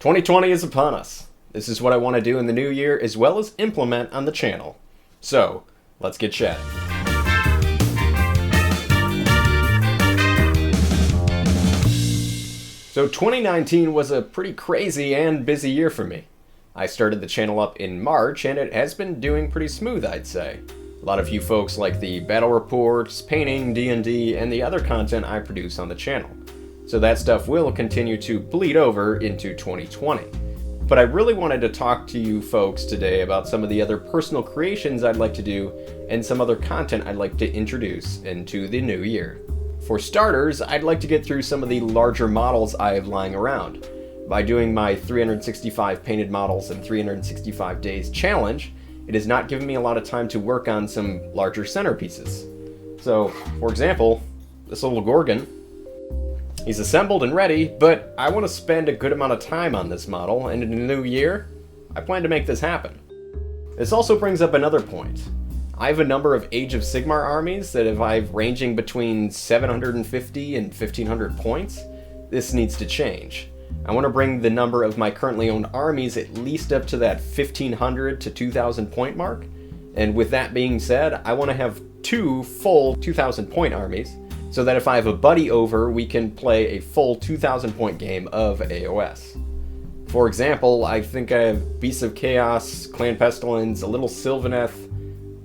2020 is upon us. This is what I want to do in the new year as well as implement on the channel. So, let's get chatting. So 2019 was a pretty crazy and busy year for me. I started the channel up in March and it has been doing pretty smooth, I'd say. A lot of you folks like the battle reports, painting, D&D, and the other content I produce on the channel. So that stuff will continue to bleed over into 2020. But I really wanted to talk to you folks today about some of the other personal creations I'd like to do and some other content I'd like to introduce into the new year. For starters, I'd like to get through some of the larger models I have lying around. By doing my 365 painted models in 365 days challenge, it has not given me a lot of time to work on some larger centerpieces. So, for example, this little Gorgon. He's assembled and ready, but I want to spend a good amount of time on this model, and in the new year, I plan to make this happen. This also brings up another point. I have a number of Age of Sigmar armies that have ranging between 750 and 1500 points. This needs to change. I want to bring the number of my currently owned armies at least up to that 1500 to 2000 point mark. And with that being said, I want to have 2 full 2000 point armies, so that if I have a buddy over, we can play a full 2000 point game of AOS. For example, I think I have Beasts of Chaos, Clan Pestilence, a little Sylvaneth,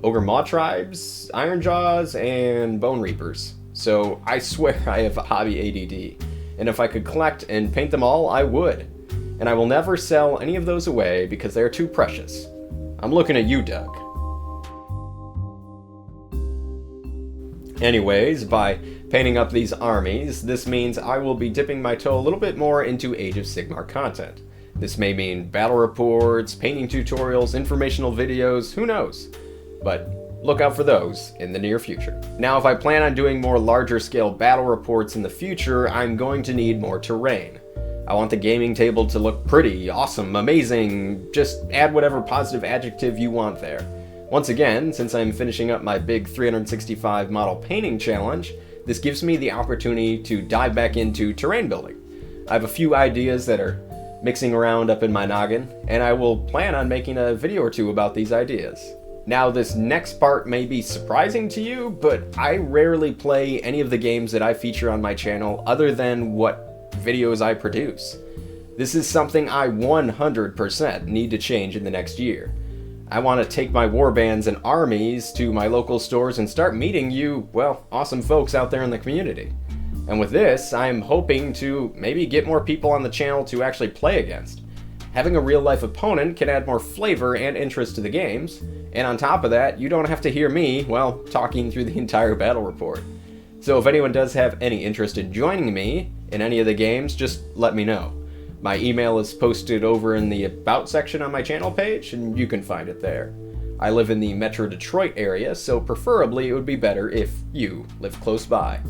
Ogre Maw Tribes, Ironjaws, and Bone Reapers. So I swear I have a hobby ADD. And if I could collect and paint them all, I would. And I will never sell any of those away because they're too precious. I'm looking at you, Doug. Anyways, by painting up these armies, this means I will be dipping my toe a little bit more into Age of Sigmar content. This may mean battle reports, painting tutorials, informational videos, who knows? But look out for those in the near future. Now, if I plan on doing more larger scale battle reports in the future, I'm going to need more terrain. I want the gaming table to look pretty, awesome, amazing, just add whatever positive adjective you want there. Once again, since I'm finishing up my big 365 model painting challenge, this gives me the opportunity to dive back into terrain building. I have a few ideas that are mixing around up in my noggin, and I will plan on making a video or two about these ideas. Now, this next part may be surprising to you, but I rarely play any of the games that I feature on my channel other than what videos I produce. This is something I 100% need to change in the next year. I want to take my warbands and armies to my local stores and start meeting you, well, awesome folks out there in the community. And with this, I'm hoping to maybe get more people on the channel to actually play against. Having a real-life opponent can add more flavor and interest to the games, and on top of that, you don't have to hear me, well, talking through the entire battle report. So if anyone does have any interest in joining me in any of the games, just let me know. My email is posted over in the About section on my channel page, and you can find it there. I live in the Metro Detroit area, so preferably it would be better if you live close by.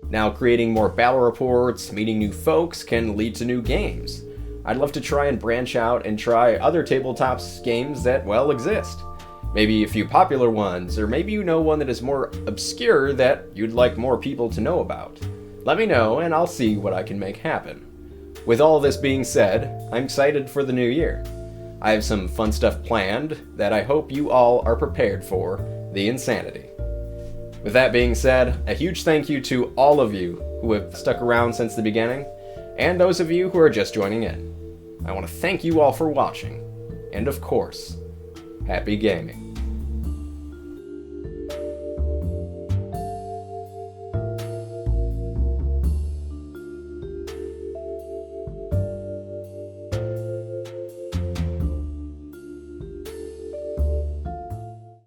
Now, creating more battle reports, meeting new folks can lead to new games. I'd love to try and branch out and try other tabletops games that, well, exist. Maybe a few popular ones, or maybe you know one that is more obscure that you'd like more people to know about. Let me know and I'll see what I can make happen. With all this being said, I'm excited for the new year. I have some fun stuff planned that I hope you all are prepared for, the insanity. With that being said, a huge thank you to all of you who have stuck around since the beginning, and those of you who are just joining in. I want to thank you all for watching, and of course, happy gaming.